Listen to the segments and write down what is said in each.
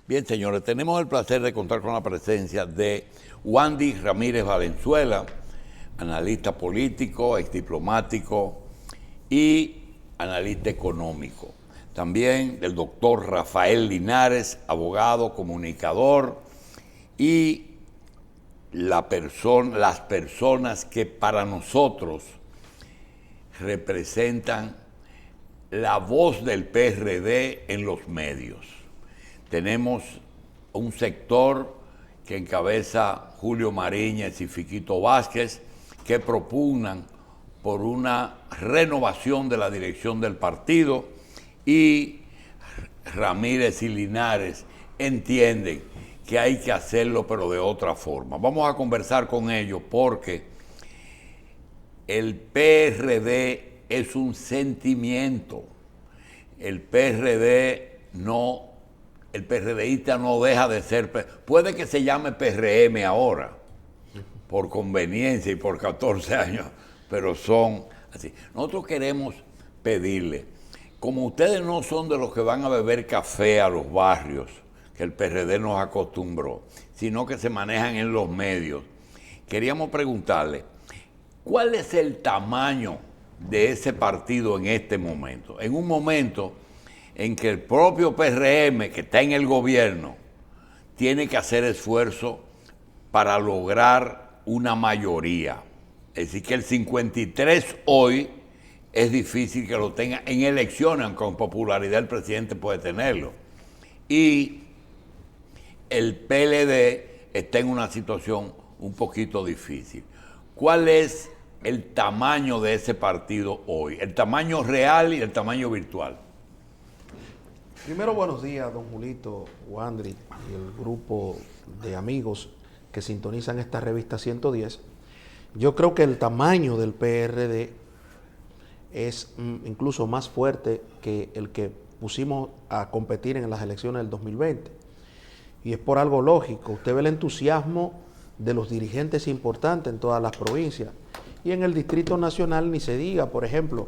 Bien, señores, tenemos el placer de contar con la presencia de Wandy Ramírez Valenzuela, analista político, exdiplomático y analista económico. También del doctor Rafael Linares, abogado, comunicador y las personas que para nosotros representan la voz del PRD en los medios. Tenemos un sector que encabeza Julio Mariñez y Fiquito Vázquez, que propugnan por una renovación de la dirección del partido, y Ramírez y Linares entienden que hay que hacerlo, pero de otra forma. Vamos a conversar con ellos porque el PRD es un sentimiento. El PRDista no deja de ser, puede que se llame PRM ahora, por conveniencia y por 14 años, pero son así. Nosotros queremos pedirle, como ustedes no son de los que van a beber café a los barrios, que el PRD nos acostumbró, sino que se manejan en los medios, queríamos preguntarle, ¿cuál es el tamaño de ese partido en este momento? En un momento en que el propio PRM, que está en el gobierno, tiene que hacer esfuerzo para lograr una mayoría. Es decir, que el 53 hoy es difícil que lo tenga en elecciones, aunque con popularidad el presidente puede tenerlo. Y el PLD está en una situación un poquito difícil. ¿Cuál es el tamaño de ese partido hoy? El tamaño real y el tamaño virtual. Primero, buenos días, don Julito, Wandri y el grupo de amigos que sintonizan esta revista 110. Yo creo que el tamaño del PRD es incluso más fuerte que el que pusimos a competir en las elecciones del 2020. Y es por algo lógico. Usted ve el entusiasmo de los dirigentes importantes en todas las provincias. Y en el Distrito Nacional ni se diga, por ejemplo,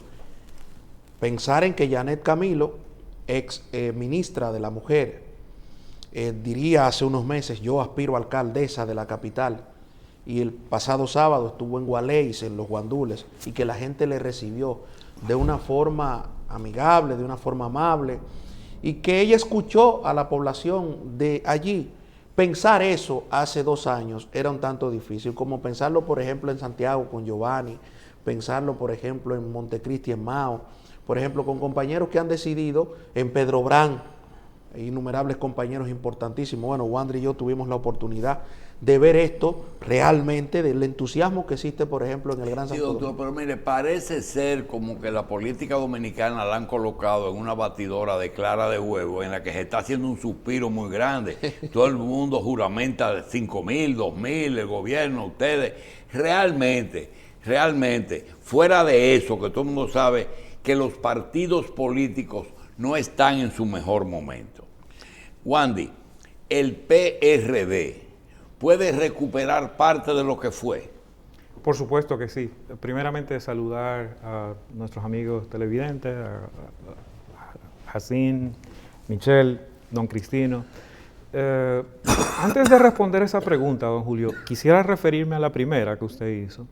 pensar en que Janet Camilo, ex ministra de la Mujer, diría hace unos meses, yo aspiro a alcaldesa de la capital, y el pasado sábado estuvo en Gualeis, en los Guandules, y que la gente le recibió de una forma amigable, de una forma amable, y que ella escuchó a la población de allí. Pensar eso hace 2 años era un tanto difícil, como pensarlo, por ejemplo, en Santiago con Giovanni, pensarlo, por ejemplo, en Montecristi, en Mao, por ejemplo, con compañeros que han decidido en Pedro Brán, innumerables compañeros importantísimos. Bueno, Wandri y yo tuvimos la oportunidad de ver esto realmente, del entusiasmo que existe, por ejemplo, en el Gran Santo Domingo. Sí, doctor, pero mire, parece ser como que la política dominicana la han colocado en una batidora de clara de huevo en la que se está haciendo un suspiro muy grande. Todo el mundo juramenta 5,000, 2,000, el gobierno, ustedes. Realmente, fuera de eso, que todo el mundo sabe que los partidos políticos no están en su mejor momento. Wandy, el PRD puede recuperar parte de lo que fue. Por supuesto que sí. Primeramente saludar a nuestros amigos televidentes, a Jacín, Michelle, don Cristino. Antes de responder esa pregunta, don Julio, quisiera referirme a la primera que usted hizo.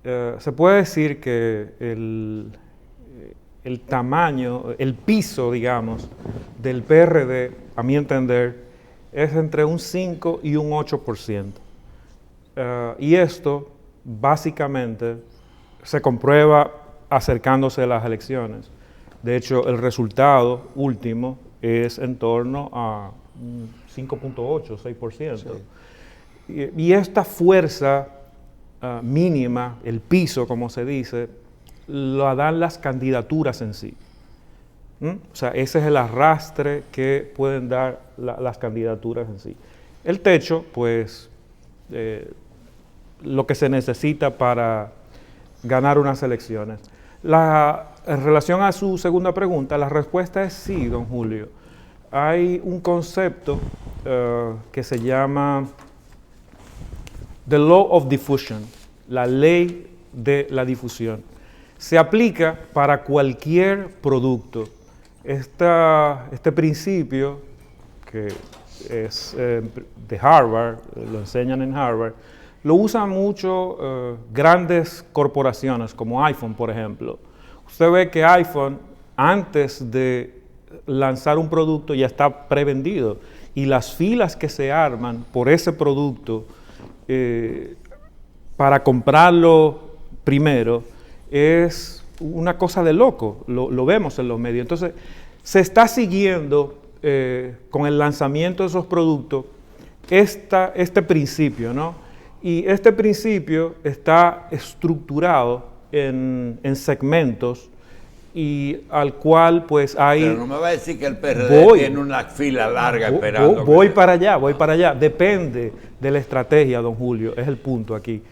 Se puede decir que el tamaño, el piso, digamos, del PRD, a mi entender, es entre un 5 y un 8%. Y esto, básicamente, se comprueba acercándose a las elecciones. De hecho, el resultado último es en torno a 5.8, 6%. Sí. Y esta fuerza mínima, el piso, como se dice, lo dan las candidaturas en sí. O sea, ese es el arrastre que pueden dar las candidaturas en sí. El techo, pues, lo que se necesita para ganar unas elecciones. En relación a su segunda pregunta, la respuesta es sí, don Julio. Hay un concepto que se llama The Law of Diffusion, la ley de la difusión. Se aplica para cualquier producto. Este principio, que es de Harvard, lo enseñan en Harvard, lo usan mucho grandes corporaciones como iPhone, por ejemplo. Usted ve que iPhone, antes de lanzar un producto, ya está prevendido. Y las filas que se arman por ese producto para comprarlo primero es una cosa de loco, lo vemos en los medios. Entonces, se está siguiendo con el lanzamiento de esos productos este principio, ¿no? Y este principio está estructurado en segmentos y al cual pues hay... Pero no me va a decir que el PRD tiene una fila larga esperando. Voy para allá. Depende de la estrategia, don Julio, es el punto aquí.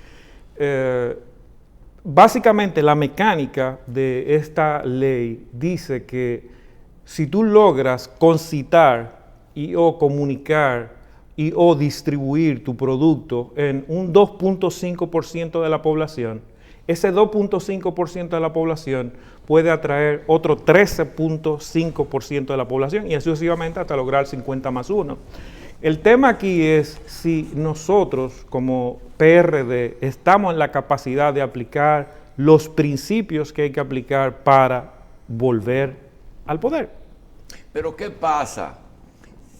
Básicamente la mecánica de esta ley dice que si tú logras concitar y o comunicar y o distribuir tu producto en un 2.5% de la población, ese 2.5% de la población puede atraer otro 13.5% de la población y así sucesivamente hasta lograr 50 más 1. El tema aquí es si nosotros como PRD estamos en la capacidad de aplicar los principios que hay que aplicar para volver al poder. Pero ¿qué pasa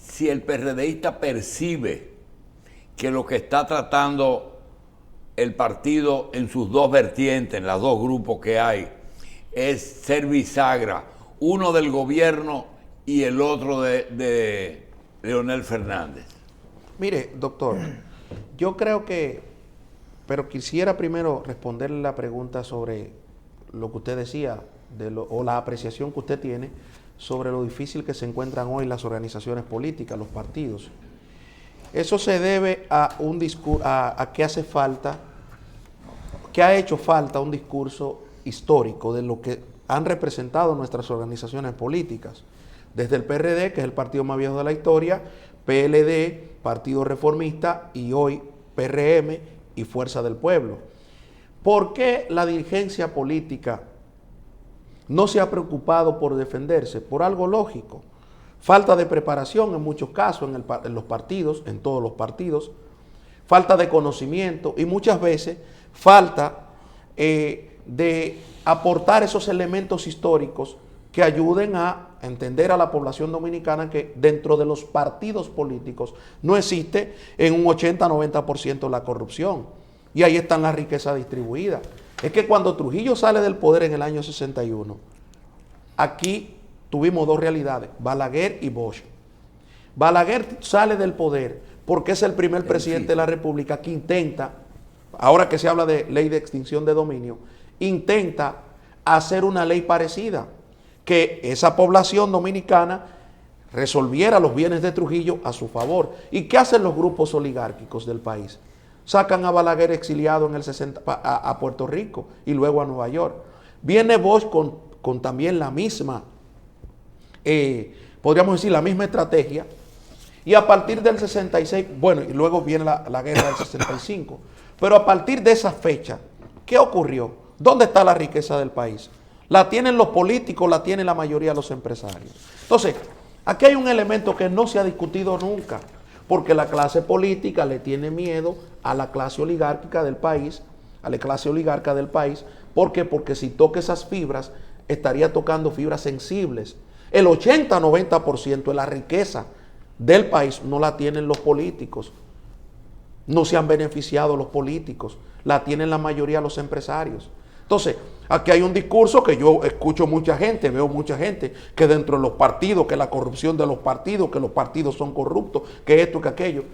si el PRDista percibe que lo que está tratando el partido en sus dos vertientes, en los dos grupos que hay, es ser bisagra, uno del gobierno y el otro de Leonel Fernández? Mire, doctor, yo creo que, pero quisiera primero responderle la pregunta sobre lo que usted decía, o la apreciación que usted tiene sobre lo difícil que se encuentran hoy las organizaciones políticas, los partidos. Eso se debe a un discurso, a que hace falta, que ha hecho falta un discurso histórico de lo que han representado nuestras organizaciones políticas. Desde el PRD, que es el partido más viejo de la historia, PLD, Partido Reformista y hoy PRM y Fuerza del Pueblo. ¿Por qué la dirigencia política no se ha preocupado por defenderse? Por algo lógico. Falta de preparación en muchos casos en los partidos, en todos los partidos. Falta de conocimiento y muchas veces falta de aportar esos elementos históricos que ayuden a entender a la población dominicana que dentro de los partidos políticos no existe en un 80-90% la corrupción. Y ahí están las riquezas distribuidas. Es que cuando Trujillo sale del poder en el año 61, aquí tuvimos dos realidades, Balaguer y Bosch. Balaguer sale del poder porque es el primer presidente de la República que intenta, ahora que se habla de ley de extinción de dominio, intenta hacer una ley parecida, que esa población dominicana resolviera los bienes de Trujillo a su favor. ¿Y qué hacen los grupos oligárquicos del país? Sacan a Balaguer exiliado en el 60 a Puerto Rico y luego a Nueva York. Viene Bosch con también la misma, podríamos decir, la misma estrategia. Y a partir del 66, bueno, y luego viene la guerra del 65. Pero a partir de esa fecha, ¿qué ocurrió? ¿Dónde está la riqueza del país? La tienen los políticos, la tiene la mayoría de los empresarios. Entonces, aquí hay un elemento que no se ha discutido nunca, porque la clase política le tiene miedo a la clase oligárquica del país, a la clase oligarca del país. ¿Por qué? Porque si toca esas fibras, estaría tocando fibras sensibles. El 80-90% de la riqueza del país no la tienen los políticos. No se han beneficiado los políticos, la tienen la mayoría de los empresarios. Entonces, aquí hay un discurso que yo escucho mucha gente, veo mucha gente, que dentro de los partidos, que la corrupción de los partidos, que los partidos son corruptos, que esto, que aquello.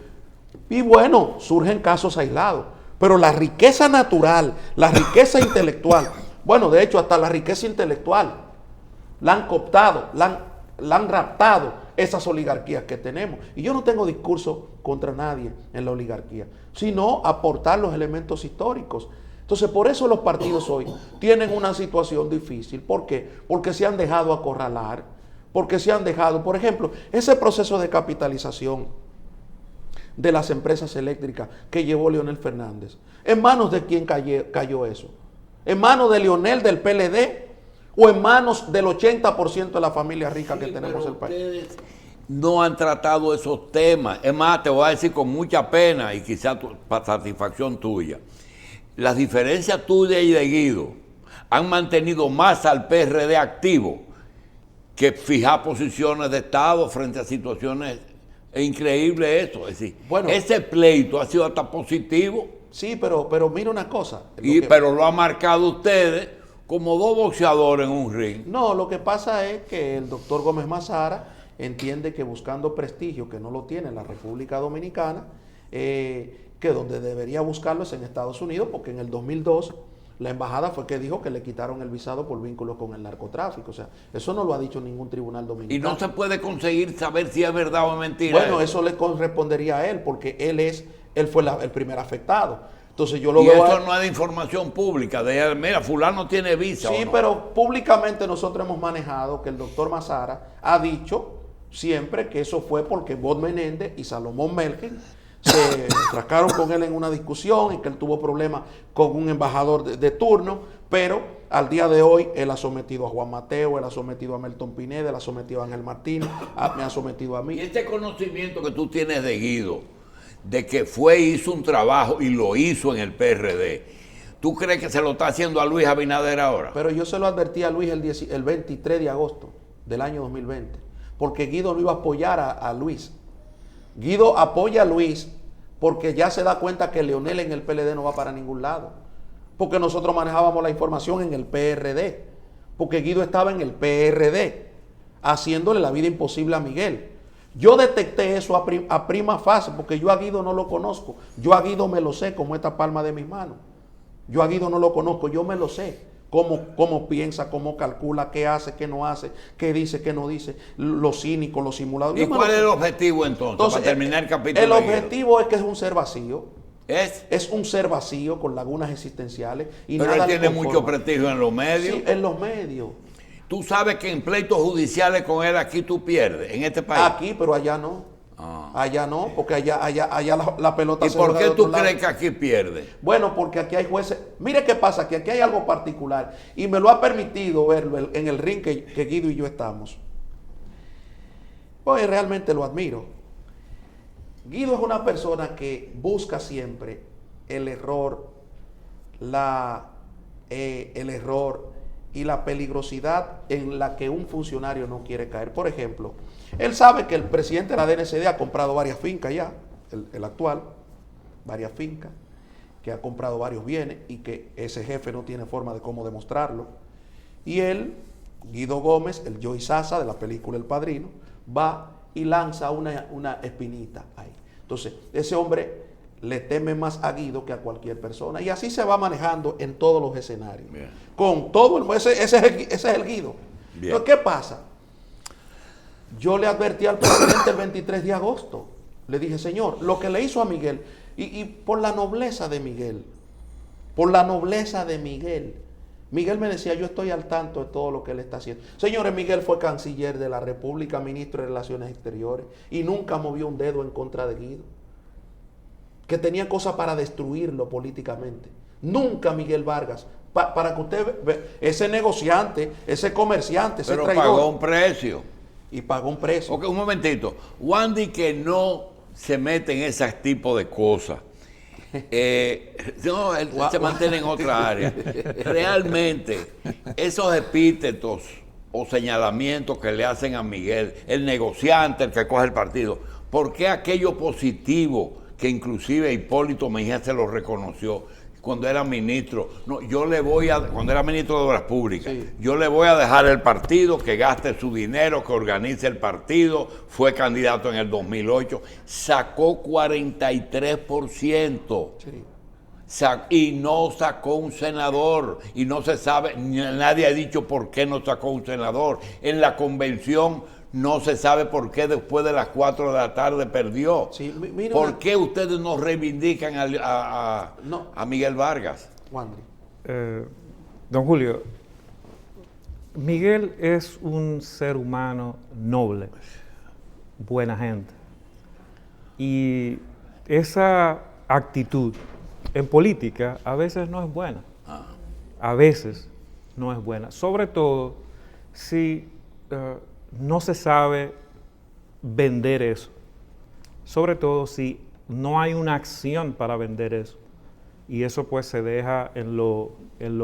Y bueno, surgen casos aislados. Pero la riqueza natural, la riqueza intelectual, bueno, de hecho hasta la riqueza intelectual, la han cooptado, la han raptado esas oligarquías que tenemos. Y yo no tengo discurso contra nadie en la oligarquía, sino aportar los elementos históricos. Entonces, por eso los partidos hoy tienen una situación difícil. ¿Por qué? Porque se han dejado acorralar, porque se han dejado, por ejemplo, ese proceso de capitalización de las empresas eléctricas que llevó Leonel Fernández. ¿En manos de quién cayó eso? ¿En manos de Leonel, del PLD? ¿O en manos del 80% de la familia rica que tenemos en el país? no han tratado esos temas. Es más, te voy a decir con mucha pena y quizás para satisfacción tuya, las diferencias tuyas y de Guido han mantenido más al PRD activo que fijar posiciones de Estado frente a situaciones. Es increíble eso. Es decir, Bueno, ese pleito ha sido hasta positivo, sí, pero mira una cosa. pero lo ha marcado ustedes como dos boxeadores en un ring. No, lo que pasa es que el doctor Gómez Mazara entiende que buscando prestigio, que no lo tiene en la República Dominicana, que donde debería buscarlo es en Estados Unidos, porque en el 2002 la embajada fue que dijo que le quitaron el visado por vínculos con el narcotráfico. O sea, eso no lo ha dicho ningún tribunal Y dominicano. no se puede conseguir saber si es verdad o es mentira. Bueno, eso le correspondería a él, porque él fue el primer afectado. Entonces yo lo Y veo eso a él. no es de información pública. De, mira, fulano tiene visa. Sí, ¿o no? pero públicamente nosotros hemos manejado que el doctor Mazara ha dicho siempre que eso fue porque Bob Menéndez y Salomón Melgen se enfrascaron con él en una discusión y que él tuvo problemas con un embajador de turno, pero al día de hoy él ha sometido a Juan Mateo, él ha sometido a Melton Pineda, él ha sometido a Ángel Martínez, me ha sometido a Y mí. este conocimiento que tú tienes de Guido, de que fue y hizo un trabajo y lo hizo en el PRD, ¿tú crees que se lo está haciendo a Luis Abinader ahora? Pero yo se lo advertí a Luis el 23 de agosto del año 2020, porque Guido no iba a apoyar a Luis. Guido apoya a Luis porque ya se da cuenta que Leonel en el PLD no va para ningún lado. Porque nosotros manejábamos la información en el PRD. Porque Guido estaba en el PRD, haciéndole la vida imposible a Miguel. Yo detecté eso a prima fase, porque yo a Guido no lo conozco. Yo a Guido me lo sé como esta palma de mis manos. Yo a Guido no lo conozco, yo me lo sé. Cómo piensa, cómo calcula, qué hace, qué no hace, qué dice, qué no dice, los cínicos, los simulados. ¿Y cuál es el objetivo entonces para terminar el capítulo? El objetivo es que es un ser vacío. ¿Es? Es un ser vacío con lagunas existenciales. Y Pero nada él le tiene conforma. mucho prestigio en los medios. Sí, en los medios. Tú sabes que en pleitos judiciales con él aquí tú pierdes, en este país. Aquí, pero allá no. Allá no, porque allá la pelota ¿Y se por juega qué de tú otro lado. crees que aquí pierde? Bueno, porque aquí hay jueces. Mire qué pasa, que aquí hay algo particular y me lo ha permitido verlo en el ring que Guido y yo estamos. Pues realmente lo admiro. Guido es una persona que busca siempre el error, el error y la peligrosidad en la que un funcionario no quiere caer. Por ejemplo, él sabe que el presidente de la DNCD ha comprado varias fincas ya, el actual, varias fincas, que ha comprado varios bienes y que ese jefe no tiene forma de cómo demostrarlo. Y él, Guido Gómez, el Joey Sasa de la película El Padrino, va y lanza una espinita ahí. Entonces, ese hombre le teme más a Guido que a cualquier persona. Y así se va manejando en todos los escenarios. Bien. Con todo, ese es el Guido. Bien. Entonces, ¿qué pasa? Yo le advertí al presidente el 23 de agosto. Le dije, señor, lo que le hizo a Miguel, y por la nobleza de Miguel, Miguel me decía, yo estoy al tanto de todo lo que él está haciendo. Señores, Miguel fue canciller de la República, ministro de Relaciones Exteriores, y nunca movió un dedo en contra de Guido, que tenía cosas para destruirlo políticamente. Nunca Miguel Vargas, para que usted vea, ese negociante, ese comerciante, ese traidor. Pero pagó un precio. Y pagó un precio. Ok, un momentito. Wandy que no se mete en ese tipo de cosas. No, él se mantiene en otra área. Realmente, esos epítetos o señalamientos que le hacen a Miguel, el negociante, el que coge el partido, ¿por qué aquello positivo que inclusive Hipólito Mejía se lo reconoció cuando era ministro? No, cuando era ministro de Obras Públicas, sí, yo le voy a dejar el partido, que gaste su dinero, que organice el partido. Fue candidato en el 2008, sacó 43%. Sí. Y no sacó un senador, y no se sabe, nadie ha dicho por qué no sacó un senador. En la convención no se sabe por qué después de las 4 de la tarde perdió. Sí, ¿por qué ustedes no reivindican a Miguel Vargas? Don Julio, Miguel es un ser humano noble, buena gente. Y esa actitud en política a veces no es buena. A veces no es buena. Sobre todo si no se sabe vender eso. Sobre todo si no hay una acción para vender eso. Y eso pues se deja en lo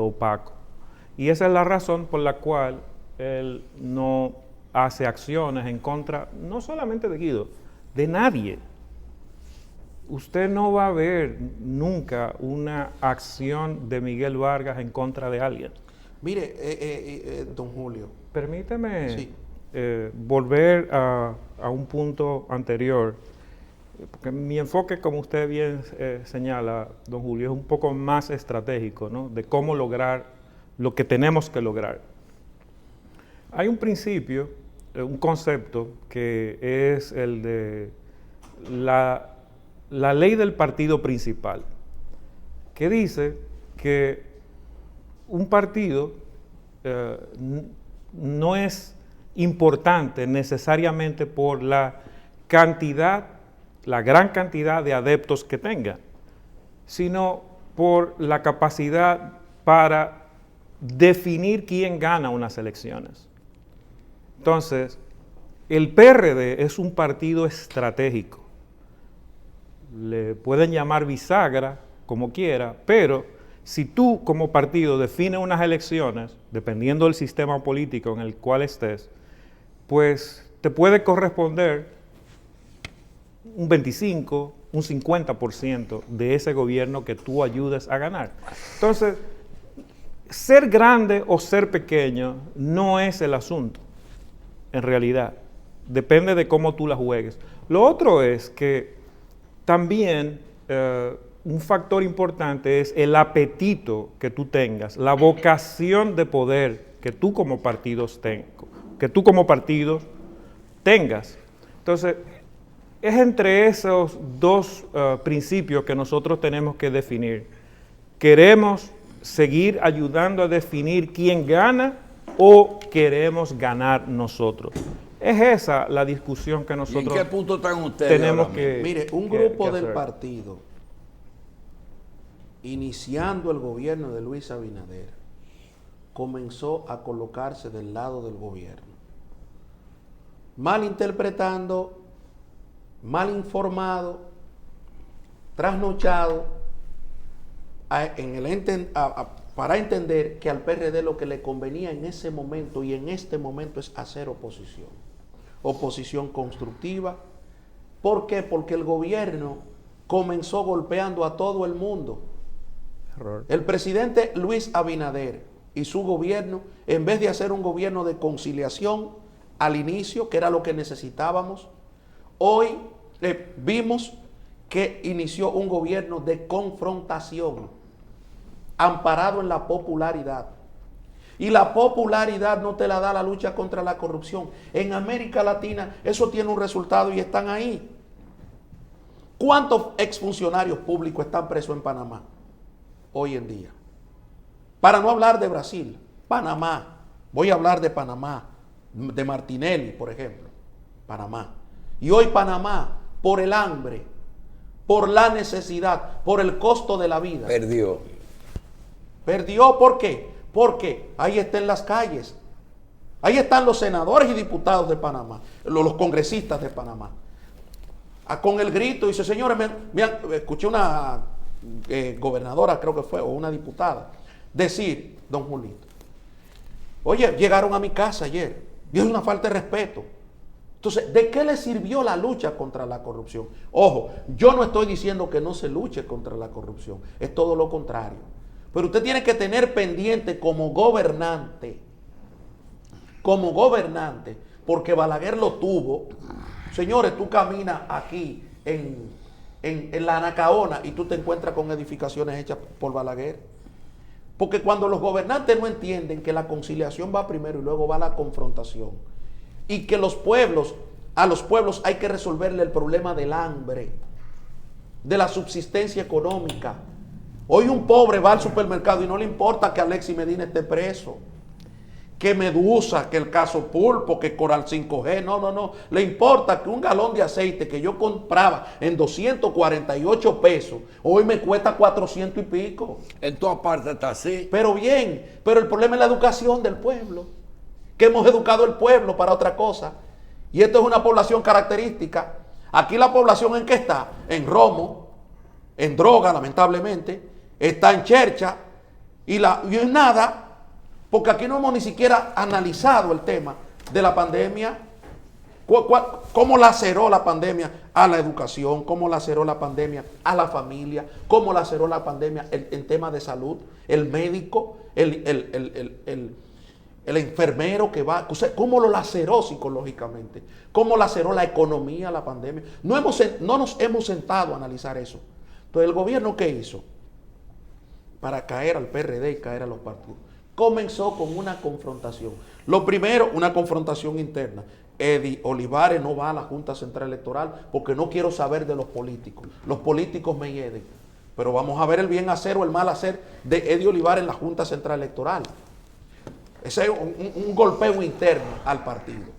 opaco. Y esa es la razón por la cual él no hace acciones en contra, no solamente de Guido, de nadie. Usted no va a ver nunca una acción de Miguel Vargas en contra de alguien. Mire, don Julio. Permíteme Sí. volver a un punto anterior, porque mi enfoque, como usted bien señala, don Julio, es un poco más estratégico, ¿no? De cómo lograr lo que tenemos que lograr. Hay un principio, un concepto, que es el de la ley del partido principal, que dice que un partido no es importante necesariamente por la gran cantidad de adeptos que tenga, sino por la capacidad para definir quién gana unas elecciones. Entonces, el PRD es un partido estratégico. Le pueden llamar bisagra, como quiera, pero si tú como partido defines unas elecciones, dependiendo del sistema político en el cual estés, pues te puede corresponder un 25, un 50% de ese gobierno que tú ayudes a ganar. Entonces, ser grande o ser pequeño no es el asunto, en realidad. Depende de cómo tú la juegues. Lo otro es que también un factor importante es el apetito que tú tengas, la vocación de poder que tú como partido tengas. Entonces, es entre esos dos principios que nosotros tenemos que definir. ¿Queremos seguir ayudando a definir quién gana o queremos ganar nosotros? Es esa la discusión que nosotros ¿Y en qué punto están ustedes tenemos ahora que Mire, un que- grupo que del hacer. partido, iniciando el gobierno de Luis Abinader, comenzó a colocarse del lado del gobierno, malinterpretando, mal informado, trasnochado, para entender que al PRD lo que le convenía en ese momento y en este momento es hacer oposición. Oposición constructiva. ¿Por qué? Porque el gobierno comenzó golpeando a todo el mundo. Error. El presidente Luis Abinader y su gobierno, en vez de hacer un gobierno de conciliación al inicio, que era lo que necesitábamos, hoy vimos que inició un gobierno de confrontación, amparado en la popularidad. Y la popularidad no te la da la lucha contra la corrupción. En América Latina eso tiene un resultado y están ahí. ¿Cuántos exfuncionarios públicos están presos en Panamá hoy en día? Para no hablar de Brasil, Panamá. Voy a hablar de Panamá, de Martinelli, por ejemplo. Panamá. Y hoy Panamá, por el hambre, por la necesidad, por el costo de la vida. Perdió. Perdió, ¿por qué? Porque ahí está en las calles. Ahí están los senadores y diputados de Panamá, los congresistas de Panamá. Con el grito, dice, señores, escuché una gobernadora, creo que fue, o una diputada, decir, don Julito, oye, llegaron a mi casa ayer, y es una falta de respeto. Entonces, ¿de qué le sirvió la lucha contra la corrupción? Ojo, yo no estoy diciendo que no se luche contra la corrupción, es todo lo contrario. Pero usted tiene que tener pendiente como gobernante, porque Balaguer lo tuvo. Señores, tú caminas aquí en la Anacaona y tú te encuentras con edificaciones hechas por Balaguer. Porque cuando los gobernantes no entienden que la conciliación va primero y luego va la confrontación, y que a los pueblos hay que resolverle el problema del hambre, de la subsistencia económica. Hoy un pobre va al supermercado y no le importa que Alexis Medina esté preso, que Medusa, que el caso Pulpo, que Coral 5G, no. Le importa que un galón de aceite que yo compraba en 248 pesos, hoy me cuesta 400 y pico. En todas partes está así. Pero bien, pero el problema es la educación del pueblo, que hemos educado el pueblo para otra cosa. Y esto es una población característica. Aquí la población ¿en qué está? En romo, en droga, lamentablemente, está en chercha y en nada, porque aquí no hemos ni siquiera analizado el tema de la pandemia. ¿Cómo laceró la pandemia a la educación? ¿Cómo laceró la pandemia a la familia? ¿Cómo laceró la pandemia en temas de salud? El médico, el enfermero que va, ¿cómo lo laceró psicológicamente? ¿Cómo laceró la economía la pandemia? No nos hemos sentado a analizar eso. Entonces, ¿el gobierno qué hizo? Para caer al PRD y caer a los partidos. Comenzó con una confrontación. Lo primero, una confrontación interna. Eddie Olivares no va a la Junta Central Electoral porque no quiero saber de los políticos. Los políticos me hieden. Pero vamos a ver el bien hacer o el mal hacer de Eddie Olivares en la Junta Central Electoral. Ese es un golpeo interno al partido.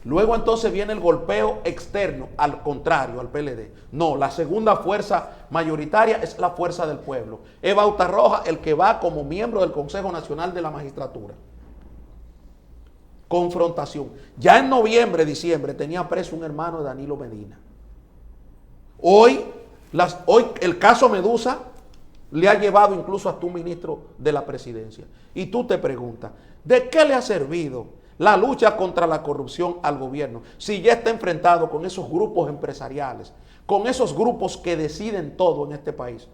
Luego entonces viene el golpeo externo, al contrario, al PLD. No, la segunda fuerza mayoritaria es la fuerza del pueblo. Es Bauta Roja el que va como miembro del Consejo Nacional de la Magistratura. Confrontación. Ya en noviembre, diciembre, tenía preso un hermano de Danilo Medina. Hoy el caso Medusa le ha llevado incluso hasta un ministro de la presidencia. Y tú te preguntas, ¿de qué le ha servido la lucha contra la corrupción al gobierno si ya está enfrentado con esos grupos empresariales, con esos grupos que deciden todo en este país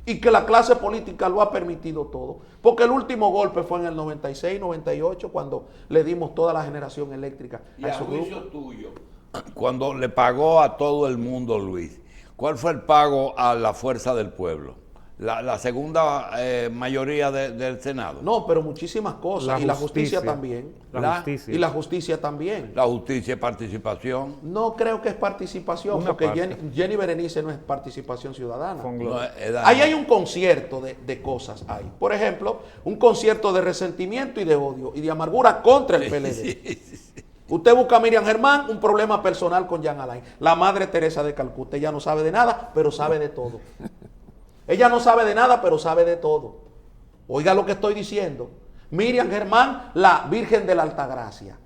y que la clase política lo ha permitido todo? Porque el último golpe fue en el 96, 98, cuando le dimos toda la generación eléctrica a esos grupos. Tuyo, cuando le pagó a todo el mundo, Luis, ¿cuál fue el pago a la fuerza del pueblo? La segunda mayoría del Senado. No, pero muchísimas cosas. Y la justicia también. Y la justicia también. La justicia es participación. No creo que es participación, porque Jenny Berenice no es participación ciudadana. Ahí hay un concierto de cosas ahí. Por ejemplo, un concierto de resentimiento y de odio y de amargura contra el PLD. Sí. Usted busca a Miriam Germán, un problema personal con Jean Alain. La Madre Teresa de Calcuta. Ella no sabe de nada, pero sabe de todo. Ella no sabe de nada, pero sabe de todo. Oiga lo que estoy diciendo. Miriam Germán, la Virgen de la Altagracia.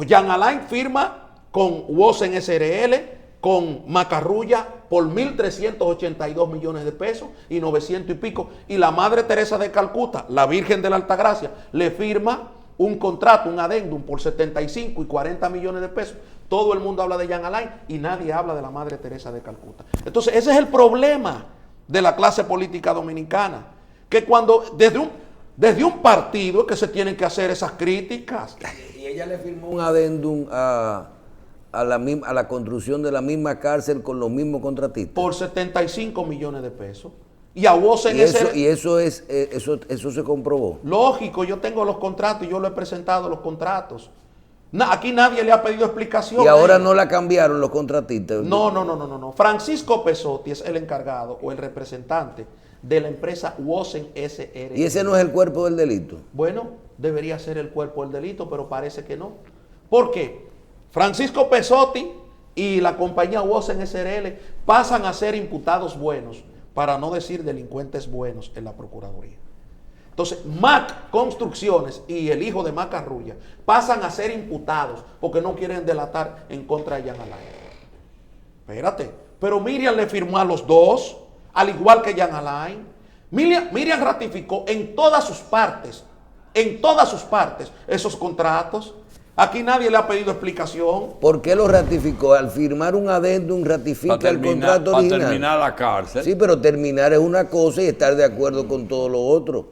Jean Alain firma con Wosen SRL, con Macarrulla, por 1.382 millones de pesos y 900 y pico. Y la Madre Teresa de Calcuta, la Virgen de la Altagracia, le firma un contrato, un adendum por 75 y 40 millones de pesos. Todo el mundo habla de Jean Alain y nadie habla de la Madre Teresa de Calcuta. Entonces, ese es el problema de la clase política dominicana, que cuando desde un partido que se tienen que hacer esas críticas. Y ella le firmó un adendum a la construcción de la misma cárcel con los mismos contratistas. Por 75 millones de pesos. Y a vos en eso se comprobó. Lógico, yo tengo los contratos y yo lo he presentado los contratos. Aquí nadie le ha pedido explicación. Y ahora no la cambiaron los contratistas. No. Francisco Pesotti es el encargado o el representante de la empresa Wosen SRL. ¿Y ese no es el cuerpo del delito? Bueno, debería ser el cuerpo del delito, pero parece que no. ¿Por qué? Francisco Pesotti y la compañía Wosen SRL pasan a ser imputados buenos, para no decir delincuentes buenos en la Procuraduría. Entonces, Mac Construcciones y el hijo de Macarrulla pasan a ser imputados porque no quieren delatar en contra de Jean Alain. Espérate, pero Miriam le firmó a los dos, al igual que Jean Alain. Miriam ratificó en todas sus partes, esos contratos. Aquí nadie le ha pedido explicación. ¿Por qué lo ratificó? Al firmar un adendum ratifica el contrato original. Para terminar la cárcel. Sí, pero terminar es una cosa y estar de acuerdo con todo lo otro.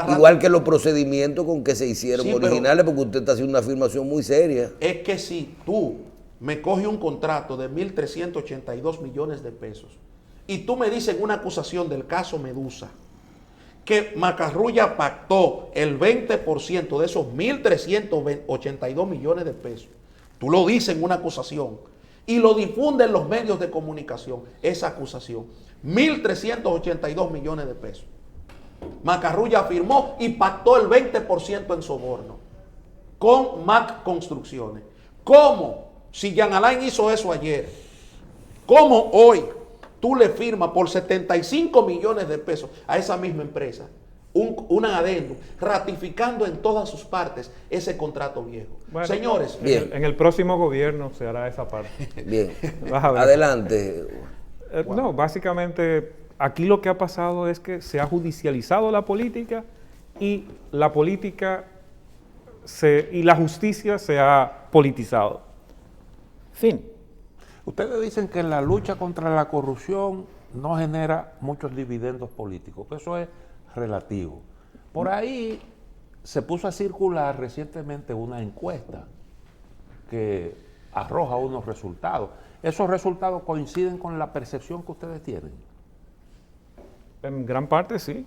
Igual que los procedimientos con que se hicieron originales, porque usted está haciendo una afirmación muy seria. Es que si tú me coges un contrato de 1.382 millones de pesos y tú me dices en una acusación del caso Medusa que Macarrulla pactó el 20% de esos 1.382 millones de pesos, tú lo dices en una acusación y lo difunden los medios de comunicación, esa acusación, 1.382 millones de pesos. Macarrulla firmó y pactó el 20% en soborno con Mac Construcciones. ¿Cómo? Si Jean Alain hizo eso ayer, ¿cómo hoy tú le firmas por 75 millones de pesos a esa misma empresa un adendum, ratificando en todas sus partes ese contrato viejo. Bueno, señores, en el próximo gobierno se hará esa parte. Bien, Vas a ver. adelante. No, básicamente aquí lo que ha pasado es que se ha judicializado la política y la política y la justicia se ha politizado. Fin. Ustedes dicen que la lucha contra la corrupción no genera muchos dividendos políticos, que eso es relativo. Por ahí se puso a circular recientemente una encuesta que arroja unos resultados. ¿Esos resultados coinciden con la percepción que ustedes tienen? En gran parte sí,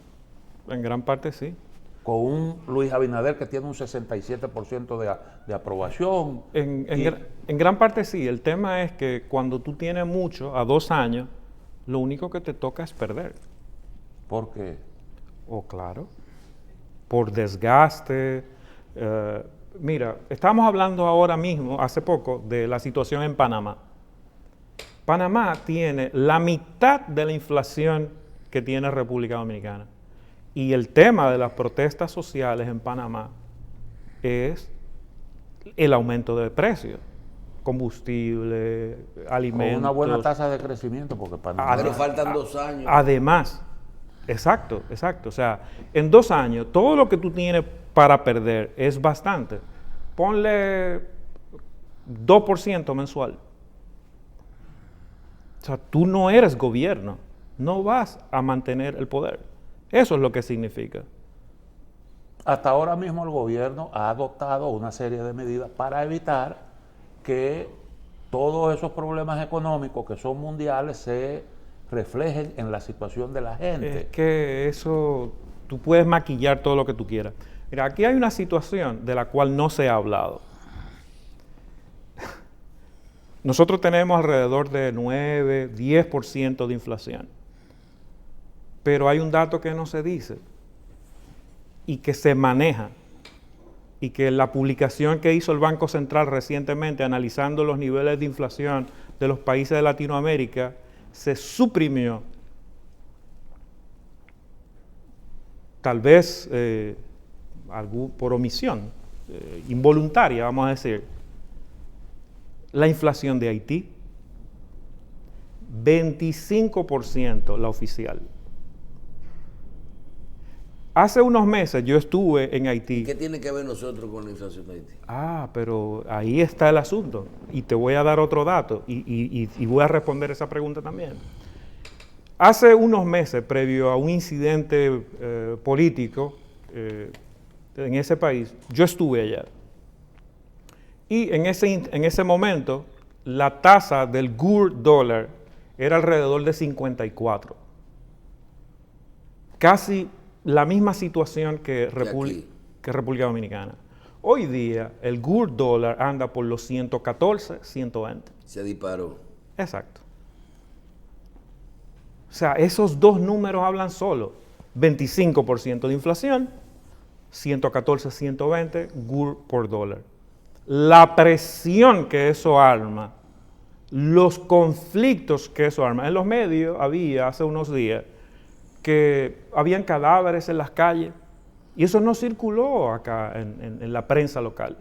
en gran parte sí. Con un Luis Abinader que tiene un 67% de aprobación. En gran parte sí. El tema es que cuando tú tienes mucho, a 2 años, lo único que te toca es perder. ¿Por qué? Claro, por desgaste. Mira, estamos hablando ahora mismo, hace poco, de la situación en Panamá. Panamá tiene la mitad de la inflación que tiene República Dominicana. Y el tema de las protestas sociales en Panamá es el aumento de precios. Combustible, alimentos. Con una buena tasa de crecimiento, porque Panamá... Pero faltan 2 años. Además, exacto. O sea, en 2 años, todo lo que tú tienes para perder es bastante. Ponle 2% mensual. O sea, tú no eres gobierno, no vas a mantener el poder. Eso es lo que significa. Hasta ahora mismo el gobierno ha adoptado una serie de medidas para evitar que todos esos problemas económicos que son mundiales se reflejen en la situación de la gente. Es que eso, tú puedes maquillar todo lo que tú quieras. Mira, aquí hay una situación de la cual no se ha hablado. Nosotros tenemos alrededor de 9, 10% de inflación. Pero hay un dato que no se dice y que se maneja y que la publicación que hizo el Banco Central recientemente analizando los niveles de inflación de los países de Latinoamérica se suprimió. Tal vez por omisión, involuntaria, vamos a decir. La inflación de Haití, 25% la oficial. Hace unos meses yo estuve en Haití. ¿Qué tiene que ver nosotros con la inflación de Haití? Pero ahí está el asunto. Y te voy a dar otro dato y voy a responder esa pregunta también. Hace unos meses, previo a un incidente político en ese país, yo estuve allá. Y en ese momento, la tasa del GUR dólar era alrededor de 54. Casi la misma situación que República Dominicana. Hoy día, el GUR dólar anda por los 114, 120. Se disparó. Exacto. O sea, esos dos números hablan solo. 25% de inflación, 114, 120 GUR por dólar. La presión que eso arma, los conflictos que eso arma. En los medios había hace unos días que habían cadáveres en las calles y eso no circuló acá en la prensa local.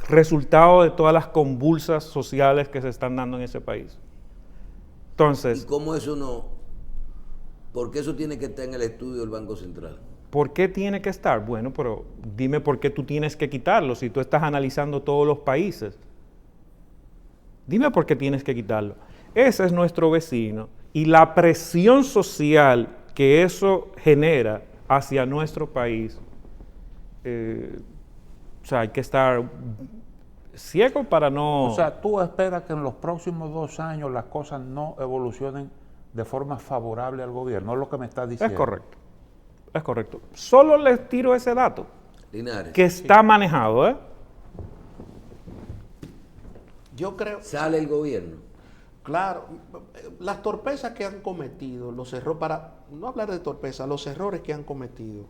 Resultado de todas las convulsas sociales que se están dando en ese país. Entonces, ¿y cómo eso no? ¿Por qué eso tiene que estar en el estudio del Banco Central? ¿Por qué tiene que estar? Bueno, pero dime por qué tú tienes que quitarlo si tú estás analizando todos los países. Dime por qué tienes que quitarlo. Ese es nuestro vecino y la presión social que eso genera hacia nuestro país, o sea, hay que estar ciego para no... O sea, tú esperas que en los próximos 2 años las cosas no evolucionen de forma favorable al gobierno, es lo que me estás diciendo. Es correcto, es correcto. Solo les tiro ese dato, Linares, que está manejado, ¿eh? yo creo... sale el gobierno. Claro, las torpezas que han cometido, los errores, para no hablar de torpeza, los errores que han cometido,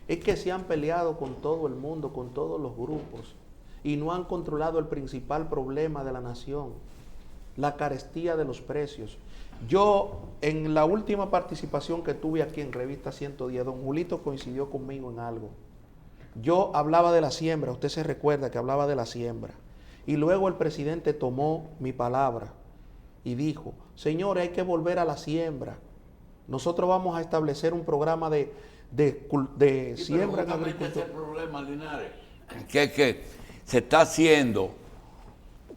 es que se han peleado con todo el mundo, con todos los grupos, y no han controlado el principal problema de la nación, la carestía de los precios. Yo, en la última participación que tuve aquí en Revista 110, don Julito coincidió conmigo en algo. Yo hablaba de la siembra, usted se recuerda que hablaba de la siembra. Y luego el presidente tomó mi palabra y dijo, señores, hay que volver a la siembra. Nosotros vamos a establecer un programa de siembra en agricultura. Ese es el problema, Linares, que se está haciendo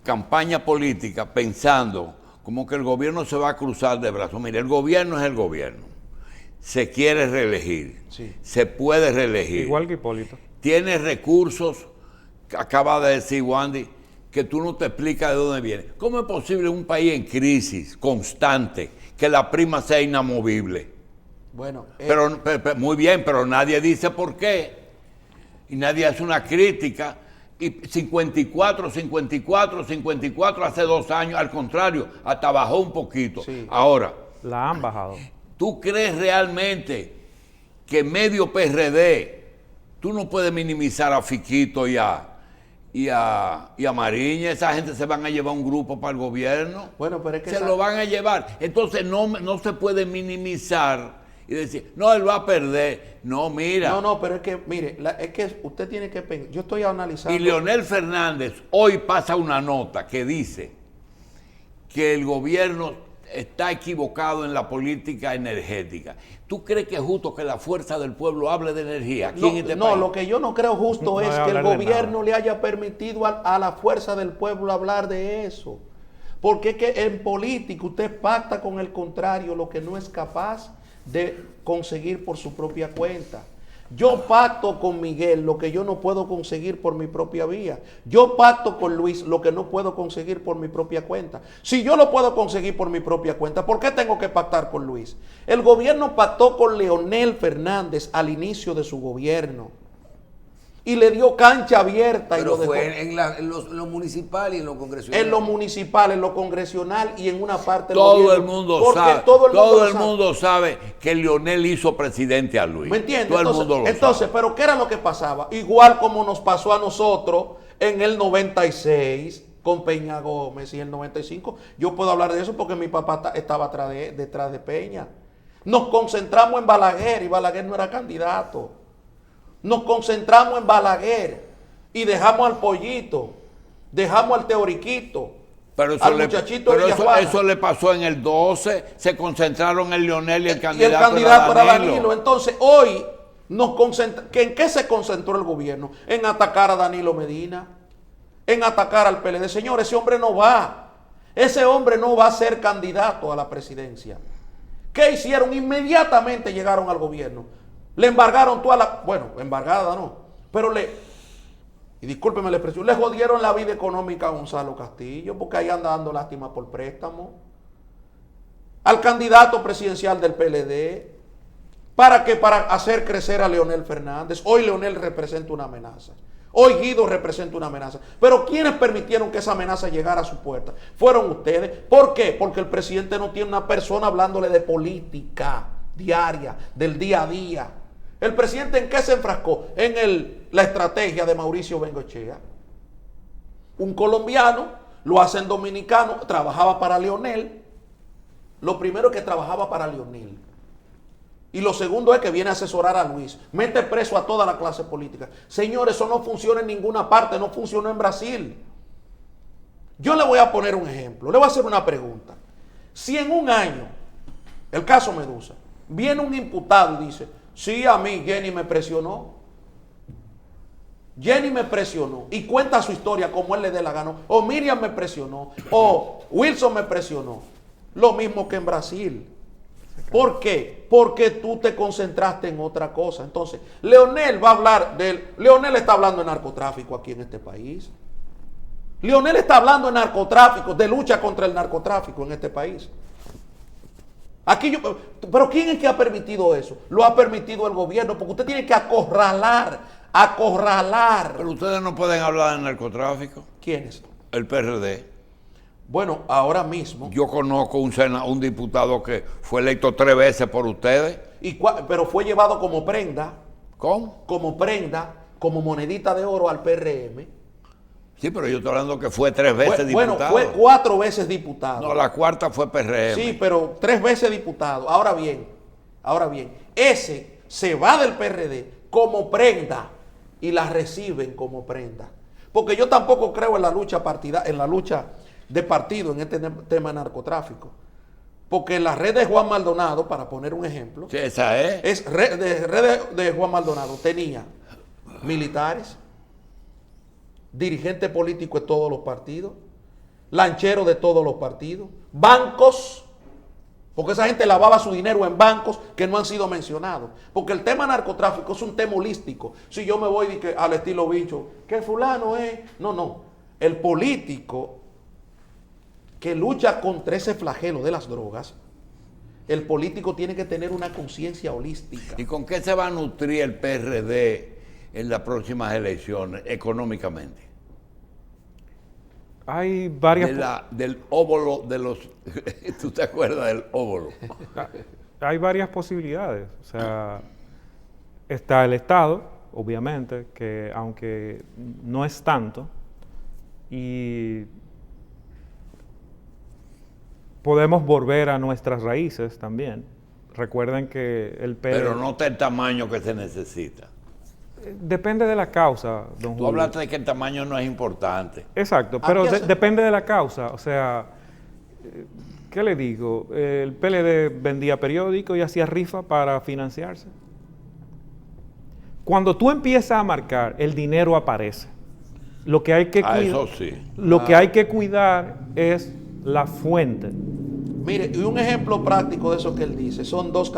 campaña política pensando como que el gobierno se va a cruzar de brazos. Mire, el gobierno es el gobierno. Se quiere reelegir. Sí. Se puede reelegir. Igual que Hipólito. Tiene recursos, acaba de decir Wandy, que tú no te explicas de dónde viene. ¿Cómo es posible un país en crisis constante que la prima sea inamovible? Bueno, Pero muy bien, pero nadie dice por qué. Y nadie hace una crítica. Y 54 hace 2 años, al contrario, hasta bajó un poquito. Sí. Ahora, La han bajado. ¿tú crees realmente que medio PRD, tú no puedes minimizar a Fiquito y a Mariña? Esa gente se van a llevar un grupo para el gobierno. Bueno, pero es que se lo van a llevar. Entonces no se puede minimizar y decir, no, él va a perder. No, mira. No, pero es que, mire, es que usted tiene que pensar, yo estoy analizando. Y Leonel Fernández hoy pasa una nota que dice que el gobierno está equivocado en la política energética. ¿Tú crees que es justo que la fuerza del pueblo hable de energía aquí en este país? Lo que yo no creo justo No es voy a que el hablar de gobierno nada. le haya permitido a la fuerza del pueblo hablar de eso. Porque es que en política usted pacta con el contrario lo que no es capaz de conseguir por su propia cuenta. Yo pacto con Miguel lo que yo no puedo conseguir por mi propia vía. Yo pacto con Luis lo que no puedo conseguir por mi propia cuenta. Si yo lo puedo conseguir por mi propia cuenta, ¿por qué tengo que pactar con Luis? El gobierno pactó con Leonel Fernández al inicio de su gobierno. Y le dio cancha abierta. Pero y lo fue dejó en lo municipal y en lo congresional. en lo municipal, en lo congresional y en una parte del Todo gobierno. el mundo Porque sabe. todo el Todo mundo el sabe. mundo sabe que Leonel hizo presidente a Luis. ¿Me entiendes? Todo el mundo lo Entonces, sabe. pero ¿qué era lo que pasaba? Igual como nos pasó a nosotros en el 96 con Peña Gómez y el 95. Yo puedo hablar de eso porque mi papá estaba detrás de Peña. Nos concentramos en Balaguer y Balaguer no era candidato. Nos concentramos en Balaguer y dejamos al Pollito, dejamos al Teoriquito, Pero al muchachito de pero Villajuana. eso le pasó en el 12, se concentraron en Leonel y el Y el candidato, candidato era Danilo. Entonces, hoy ¿en qué se concentró el gobierno? En atacar a Danilo Medina, en atacar al PLD. Señores, ese hombre no va. Ese hombre no va a ser candidato a la presidencia. ¿Qué hicieron? Inmediatamente llegaron al gobierno. Le embargaron toda la... Bueno, embargada no. Pero y discúlpeme la expresión, le jodieron la vida económica a Gonzalo Castillo porque ahí anda dando lástima por préstamo. Al candidato presidencial del PLD. ¿Para qué? Para hacer crecer a Leonel Fernández. Hoy Leonel representa una amenaza. Hoy Guido representa una amenaza. Pero ¿quiénes permitieron que esa amenaza llegara a su puerta? Fueron ustedes. ¿Por qué? Porque el presidente no tiene una persona hablándole de política diaria, del día a día. ¿El presidente en qué se enfrascó? En la estrategia de Mauricio Bengoechea. Un colombiano, lo hacen dominicano, trabajaba para Leonel. Lo primero es que trabajaba para Leonel. Y lo segundo es que viene a asesorar a Luis. Mete preso a toda la clase política. Señores, eso no funciona en ninguna parte, no funcionó en Brasil. Yo le voy a poner un ejemplo, le voy a hacer una pregunta. Si en un año, el caso Medusa, viene un imputado y dice, sí, a mí Jenny me presionó. Jenny me presionó y cuenta su historia como él le dé la gana. O Miriam me presionó, o Wilson me presionó. Lo mismo que en Brasil. ¿Por qué? Porque tú te concentraste en otra cosa. Entonces, Leonel va a hablar Leonel está hablando de narcotráfico aquí en este país. Leonel está hablando de narcotráfico, de lucha contra el narcotráfico en este país. Pero ¿quién es que ha permitido eso? Lo ha permitido el gobierno, porque usted tiene que acorralar. Pero ustedes no pueden hablar de narcotráfico. ¿Quiénes? El PRD. Bueno, ahora mismo. Yo conozco un diputado que fue electo 3 veces por ustedes. Pero fue llevado como prenda. ¿Cómo? Como prenda, como monedita de oro al PRM. Sí, pero yo estoy hablando que fue 3 veces diputado. Bueno, fue 4 veces diputado. No, la cuarta fue PRM. Sí, pero 3 veces diputado. Ahora bien, ese se va del PRD como prenda y la reciben como prenda. Porque yo tampoco creo en la lucha de partido en este tema de narcotráfico. Porque la red de Juan Maldonado, para poner un ejemplo, Sí, esa es. red de Juan Maldonado tenía militares, dirigentes políticos de todos los partidos, lancheros de todos los partidos, bancos, porque esa gente lavaba su dinero en bancos que no han sido mencionados. Porque el tema narcotráfico es un tema holístico. Si yo me voy al estilo bicho, que fulano es... No. El político que lucha contra ese flagelo de las drogas, el político tiene que tener una conciencia holística. ¿Y con qué se va a nutrir el PRD en las próximas elecciones económicamente? Hay varias... Del óvulo de los... ¿Tú te acuerdas del óvulo? Hay varias posibilidades. O sea, está el Estado, obviamente, que aunque no es tanto, y podemos volver a nuestras raíces también. Recuerden que el PRD... Pero no está el tamaño que se necesita. Depende de la causa, don Julio. Tú hablaste de que el tamaño no es importante. Exacto, pero depende de la causa. O sea, ¿qué le digo? El PLD vendía periódicos y hacía rifa para financiarse. Cuando tú empiezas a marcar, el dinero aparece. Lo que hay que cuidar, Eso sí. Lo que hay que cuidar es la fuente. Mire, y un ejemplo práctico de eso que él dice, son 2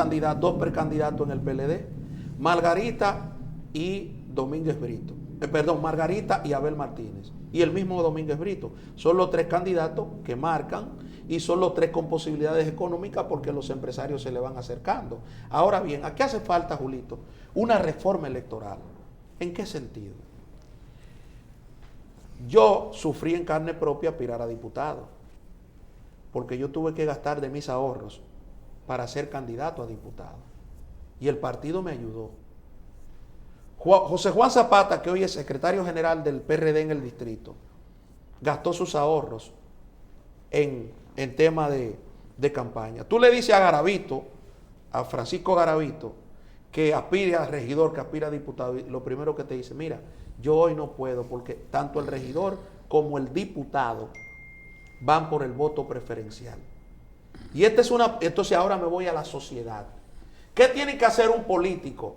precandidatos en el PLD, Margarita y Domínguez Brito. Margarita y Abel Martínez. Y el mismo Domínguez Brito. Son los 3 candidatos que marcan y son los 3 con posibilidades económicas porque los empresarios se le van acercando. Ahora bien, ¿a qué hace falta, Julito? Una reforma electoral. ¿En qué sentido? Yo sufrí en carne propia aspirar a diputado, porque yo tuve que gastar de mis ahorros para ser candidato a diputado. Y el partido me ayudó. José Juan Zapata, que hoy es secretario general del PRD en el distrito, gastó sus ahorros en tema de campaña. Tú le dices a Garavito, a Francisco Garavito, que aspire a regidor, que aspire a diputado, y lo primero que te dice, mira, yo hoy no puedo porque tanto el regidor como el diputado van por el voto preferencial. Y entonces ahora me voy a la sociedad. ¿Qué tiene que hacer un político?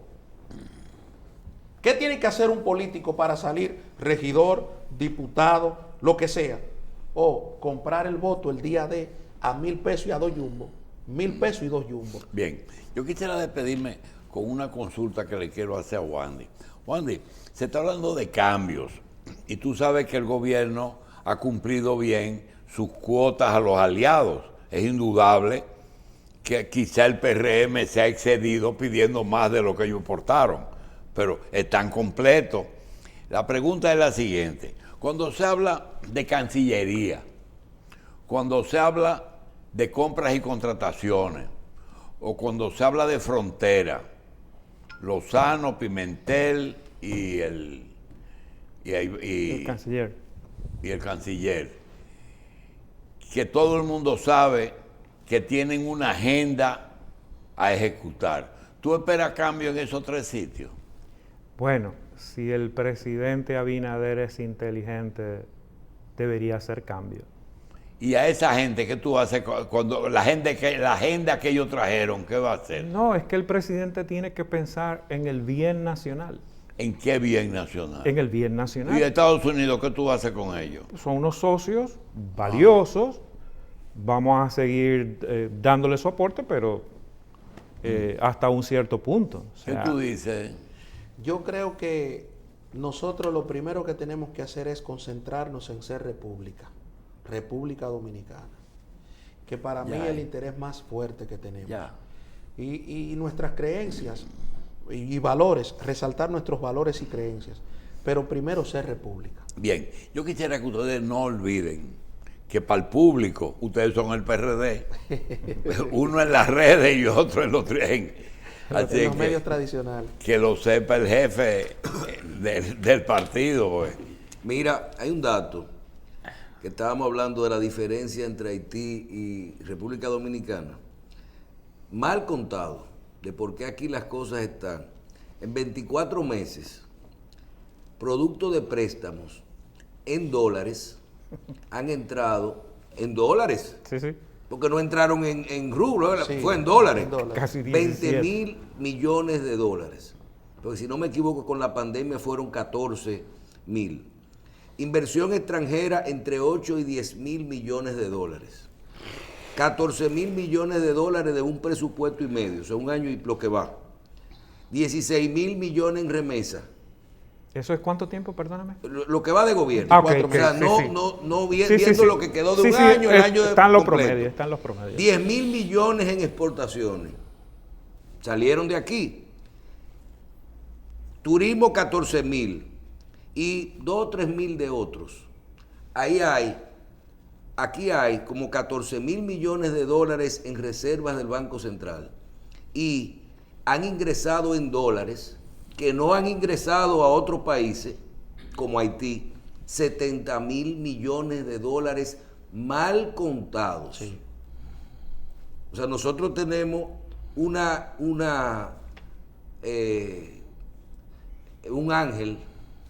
¿Qué tiene que hacer un político para salir regidor, diputado, lo que sea? O comprar el voto el día de a 1,000 pesos y a 2 yumbos. 1,000 pesos y 2 yumbos. Bien, yo quisiera despedirme con una consulta que le quiero hacer a Wandy. Wandy, se está hablando de cambios y tú sabes que el gobierno ha cumplido bien sus cuotas a los aliados. Es indudable que quizá el PRM se ha excedido pidiendo más de lo que ellos portaron, pero están completos. La pregunta es la siguiente. Cuando se habla de Cancillería, cuando se habla de compras y contrataciones, o cuando se habla de frontera, Lozano, Pimentel y el canciller. Y el canciller, que todo el mundo sabe que tienen una agenda a ejecutar. ¿Tú esperas cambio en esos 3 sitios? Bueno, si el presidente Abinader es inteligente, debería hacer cambio. Y a esa gente, ¿qué tú haces cuando la agenda que ellos trajeron, qué va a hacer? No, es que el presidente tiene que pensar en el bien nacional. ¿En qué bien nacional? En el bien nacional. ¿Y Estados Unidos qué tú haces con ellos? Son unos socios valiosos. Vamos a seguir dándole su aporte, pero hasta un cierto punto. O sea, ¿qué tú dices? Yo creo que nosotros lo primero que tenemos que hacer es concentrarnos en ser República Dominicana, que para mí es el interés más fuerte que tenemos. Y nuestras creencias y valores, resaltar nuestros valores y creencias, pero primero ser república. Bien, yo quisiera que ustedes no olviden que para el público ustedes son el PRD, uno en las redes y otro en los los medios tradicionales. Que lo sepa el jefe del partido. Mira, hay un dato que estábamos hablando de la diferencia entre Haití y República Dominicana. Mal contado de por qué aquí las cosas están. En 24 meses, producto de préstamos en dólares, han entrado en dólares. Sí, sí. Porque no entraron en rublos, Sí, fue en dólares. Casi 20 17. mil millones de dólares. Porque si no me equivoco, con la pandemia fueron 14 mil. Inversión extranjera entre 8 y 10 mil millones de dólares. 14 mil millones de dólares de un presupuesto y medio, o sea, un año y lo que va. 16 mil millones en remesa. ¿Eso es cuánto tiempo, perdóname? Lo que va de gobierno. Ah, ok, o sea, sí, no, sí. no Sí, viendo sí, sí. lo que quedó de Sí, un sí, año, el año de están los completo. promedios, están los promedios. 10 mil millones en exportaciones. Salieron de aquí. Turismo 14 mil. Y 2 o 3 mil de otros. Aquí hay como 14 mil millones de dólares en reservas del Banco Central. Y han ingresado en dólares que no han ingresado a otros países, como Haití, 70 mil millones de dólares mal contados. Sí. O sea, nosotros tenemos un ángel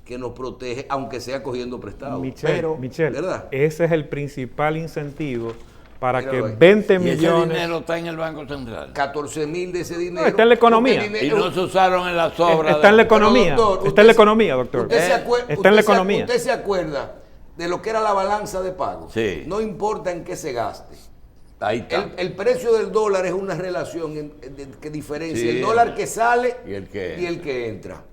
que nos protege, aunque sea cogiendo prestado. Michelle, ¿verdad? ese es el principal incentivo para Míralo que ahí. 20 Y ese millones... dinero está en el Banco Central. 14 mil de ese dinero. No, está en la economía. Porque el Y no se usaron en las obras. Está en la de- economía. Pero, doctor, Está en la usted- economía, doctor. Usted se Está en la economía. ¿Usted se acuerda de lo que era la balanza de pago? Sí. No importa en qué se gaste. Ahí está. El precio del dólar es una relación que diferencia Sí, el dólar que sale y el que y el que entra.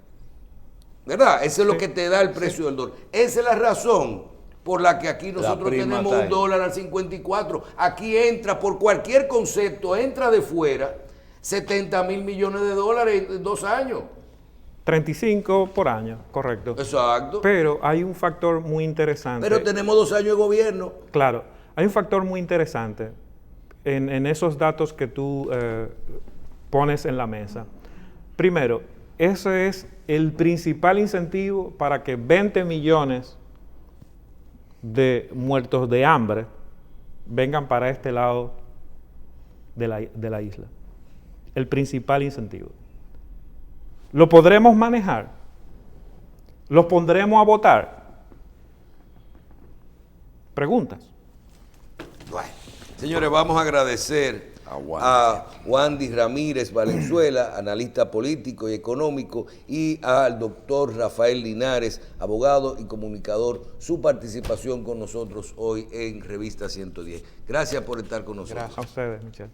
¿Verdad? Eso es lo que te da el precio del dólar. Esa es la razón por la que aquí nosotros prima tenemos está un ahí. dólar al 54. Aquí entra, por cualquier concepto, entra de fuera 70 mil millones de dólares en 2 años. 35 por año, correcto. Exacto. Pero hay un factor muy interesante. Pero tenemos 2 años de gobierno. Claro, hay un factor muy interesante en esos datos que tú pones en la mesa. Primero, ese es el principal incentivo para que 20 millones de muertos de hambre vengan para este lado de la isla. El principal incentivo. ¿Lo podremos manejar? ¿Los pondremos a votar? Preguntas. Bueno, señores, vamos a agradecer a Wandy Ramírez Valenzuela, analista político y económico, y al doctor Rafael Linares, abogado y comunicador, su participación con nosotros hoy en Revista 110. Gracias por estar con nosotros. A ustedes, Michelle.